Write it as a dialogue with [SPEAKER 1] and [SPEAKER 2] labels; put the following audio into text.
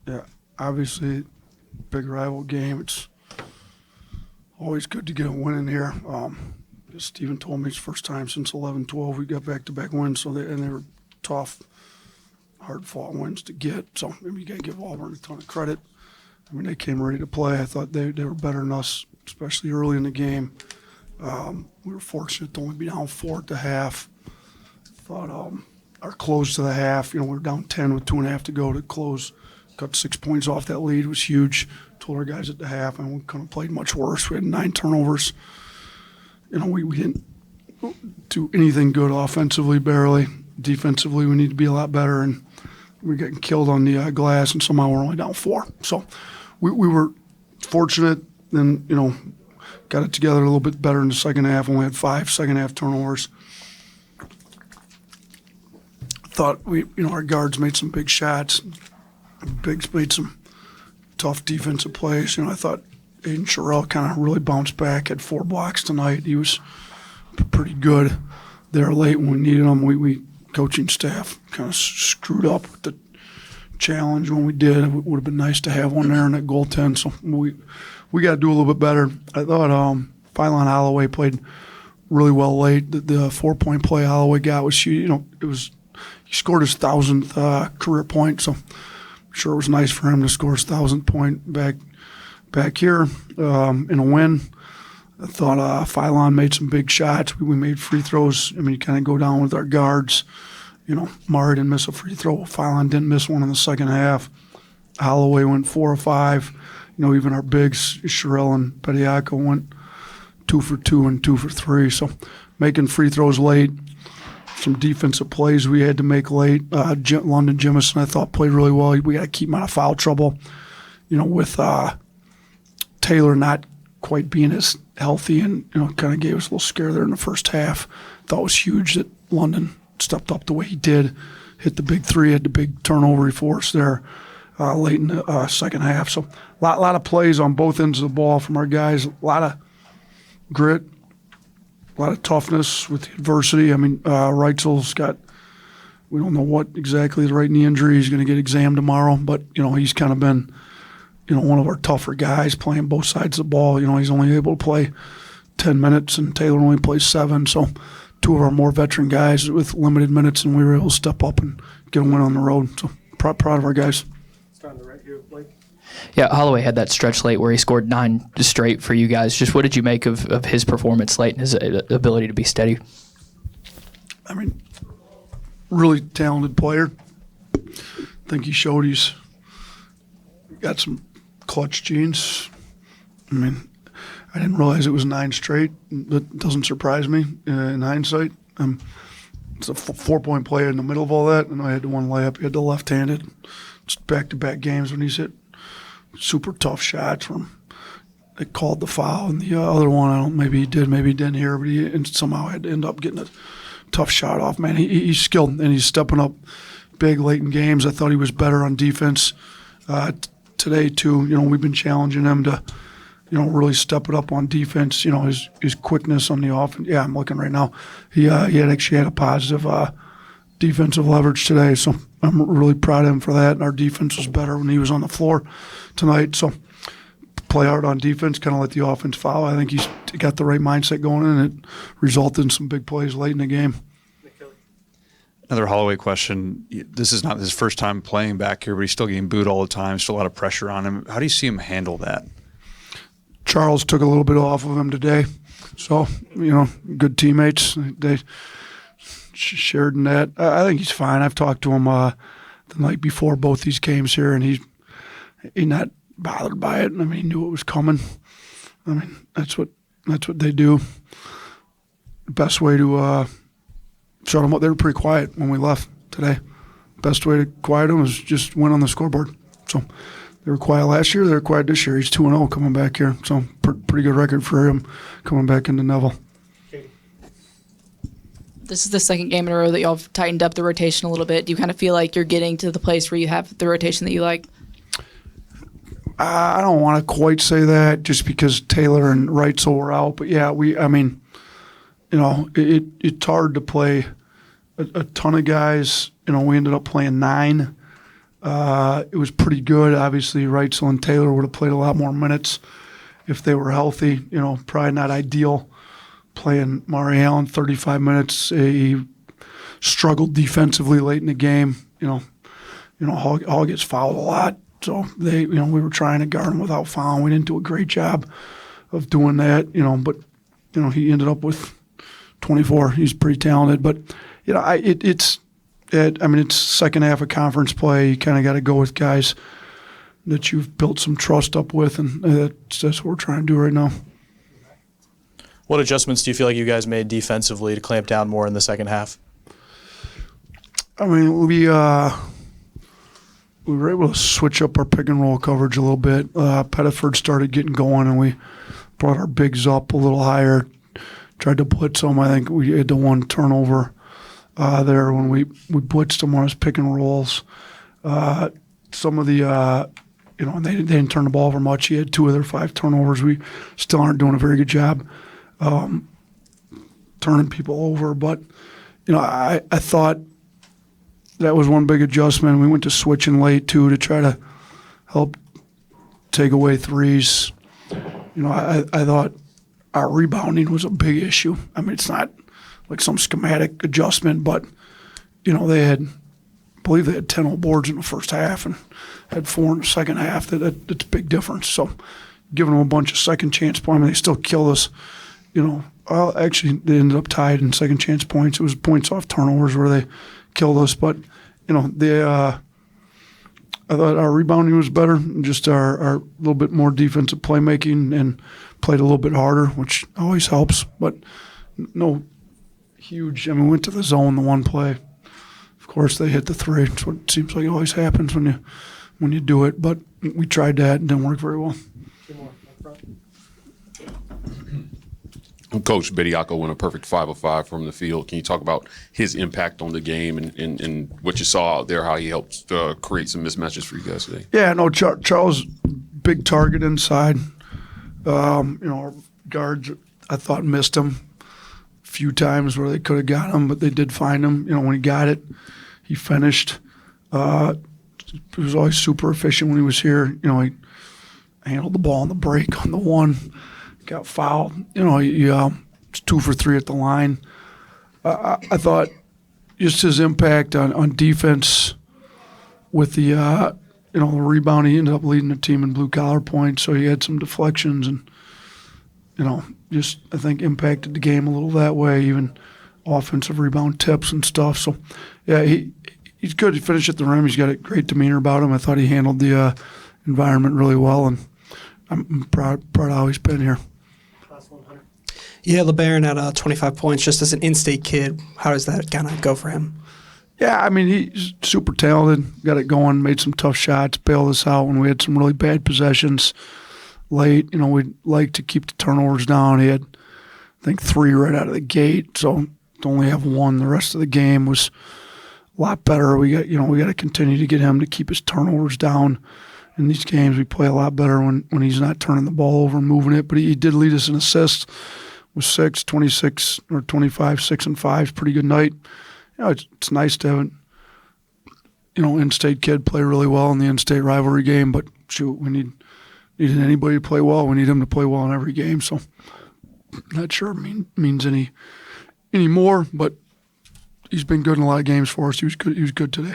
[SPEAKER 1] Yeah, obviously, big rival game. It's always good to get a win in here. As Steven told me, it's first time since 11-12 we got back-to-back wins, and they were tough, hard-fought wins to get. So maybe you got to give Auburn a ton of credit. I mean, they came ready to play. I thought they were better than us, especially early in the game. We were fortunate to only be down 4 at the half. Thought our close to the half, we were down 10 with 2.5 to go to close. Cut 6 points off that lead. It was huge. Told our guys at the half, and we couldn't have played much worse. We had 9 turnovers. We didn't do anything good offensively, barely. Defensively, we need to be a lot better, and we're getting killed on the glass, and somehow we're only down 4. So we were fortunate, and, got it together a little bit better in the second half. Only had 5 second-half turnovers. Thought our guards made some big shots. Biggs made some tough defensive plays. I thought Aden Holloway kind of really bounced back, had 4 blocks tonight. He was pretty good there late when we needed him. We coaching staff kind of screwed up with the challenge when we did. It would have been nice to have one there in that goaltend. So we got to do a little bit better. I thought Philon Holloway played really well late. The 4-point play Holloway got was huge. He scored his 1,000th career point. So I'm sure it was nice for him to score his 1,000th point back here in a win. I thought Philon made some big shots. We made free throws. You kind of go down with our guards. Murray didn't miss a free throw. Philon didn't miss one in the second half. Holloway went 4 or 5. Even our bigs, Sherrill and Pediaco, went 2 for 2 and 2 for 3. So making free throws late. Some defensive plays we had to make late. London Jimison, I thought, played really well. We got to keep him out of foul trouble. With Taylor not quite being as healthy, and kind of gave us a little scare there in the first half. Thought it was huge that London stepped up the way he did, hit the big 3, had the big turnover he forced there late in the second half. So a lot of plays on both ends of the ball from our guys. A lot of grit, a lot of toughness with the adversity. Reitzel's got, we don't know what exactly the right knee injury. He's going to get examined tomorrow, but he's kind of been one of our tougher guys playing both sides of the ball. He's only able to play 10 minutes, and Taylor only plays 7. So 2 of our more veteran guys with limited minutes, and we were able to step up and get a win on the road. So proud of our guys.
[SPEAKER 2] Yeah, Holloway had that stretch late where he scored 9 straight for you guys. Just what did you make of his performance late and his ability to be steady?
[SPEAKER 1] Really talented player. I think he showed he's got some clutch genes. I didn't realize it was 9 straight. That doesn't surprise me in hindsight. It's a 4-point player in the middle of all that, and I had the one layup. He had the left-handed. Just back-to-back games when he's hit super tough shots from. They called the foul, and the other one, maybe he did, maybe he didn't hear, but he somehow had to end up getting a tough shot off. Man, he's skilled, and he's stepping up big late in games. I thought he was better on defense today too. We've been challenging him to, really step it up on defense. His quickness on the offense. Yeah, I'm looking right now. He actually had a positive defensive leverage today, so I'm really proud of him for that. And our defense was better when he was on the floor tonight. So play hard on defense, kind of let the offense foul. I think he's got the right mindset going, and it resulted in some big plays late in the game.
[SPEAKER 3] Another Holloway question. This is not his first time playing back here, but he's still getting booed all the time. Still a lot of pressure on him. How do you see him handle that?
[SPEAKER 1] Charles took a little bit off of him today. So, good teammates. They shared in that. I think he's fine. I've talked to him the night before both these games here, and he's not bothered by it. He knew it was coming. That's what they do. The best way to shut them up. They were pretty quiet when we left today. Best way to quiet them was just win on the scoreboard. So they were quiet last year. They're quiet this year. He's 2-0 coming back here. So pretty good record for him coming back into Neville.
[SPEAKER 4] This is the second game in a row that y'all have tightened up the rotation a little bit. Do you kind of feel like you're getting to the place where you have the rotation that you like?
[SPEAKER 1] I don't want to quite say that just because Taylor and Reitzel were out. But, yeah, it's hard to play a ton of guys. We ended up playing 9 It was pretty good. Obviously, Reitzel and Taylor would have played a lot more minutes if they were healthy. Probably not ideal playing Mari Allen 35 minutes. He struggled defensively late in the game. Hall gets fouled a lot, so we were trying to guard him without fouling. We didn't do a great job of doing that. But he ended up with 24. He's pretty talented, but it's second half of conference play. You kind of got to go with guys that you've built some trust up with, and that's what we're trying to do right now.
[SPEAKER 5] What adjustments do you feel like you guys made defensively to clamp down more in the second half?
[SPEAKER 1] I mean, we were able to switch up our pick and roll coverage a little bit. Pettiford started getting going, and we brought our bigs up a little higher. Tried to blitz them. I think we had the one turnover there when we blitzed them on his pick and rolls. Some of the they didn't turn the ball over much. He had 2 of their 5 turnovers. We still aren't doing a very good job turning people over. But I thought that was one big adjustment. We went to switching late too to try to help take away threes. I thought our rebounding was a big issue. I mean, it's not like some schematic adjustment, but I believe they had 10 old boards in the first half and had 4 in the second half. That's a big difference. So giving them a bunch of second chance points, they still killed us. Actually, they ended up tied in second chance points. It was points off turnovers where they killed us, but I thought our rebounding was better, and just our little bit more defensive playmaking, and played a little bit harder, which always helps, but no huge. We went to the zone the one play. Of course, they hit the 3. It's what it seems like always happens when you do it, but we tried that and didn't work very well.
[SPEAKER 6] Coach Bediako went a perfect 5 of 5 from the field. Can you talk about his impact on the game and what you saw out there, how he helped create some mismatches for you guys today?
[SPEAKER 1] Yeah, no, Charles, big target inside. Our guards, I thought, missed him a few times where they could have got him, but they did find him. When he got it, he finished. He was always super efficient when he was here. He handled the ball on the break on the one. Got fouled. He 2 for 3 at the line. I thought just his impact on defense with the the rebound. He ended up leading the team in blue collar points, so he had some deflections and just I think impacted the game a little that way. Even offensive rebound tips and stuff. So yeah, he's good. He finished at the rim. He's got a great demeanor about him. I thought he handled the environment really well, and I'm proud of how he's been here.
[SPEAKER 7] Yeah, Labaron at 25 points, just as an in-state kid. How does that kind of go for him?
[SPEAKER 1] Yeah, he's super talented. Got it going, made some tough shots, bailed us out when we had some really bad possessions late. We'd like to keep the turnovers down. He had, I think, 3 right out of the gate, so to only have 1 the rest of the game was a lot better. We got to continue to get him to keep his turnovers down. In these games, we play a lot better when he's not turning the ball over and moving it. But he did lead us in assists with 6, 26 or 25, 6 and 5. Pretty good night. It's nice to have in-state kid play really well in the in-state rivalry game. But shoot, we needed anybody to play well. We need him to play well in every game. So not sure it means any more, but he's been good in a lot of games for us. He was good today.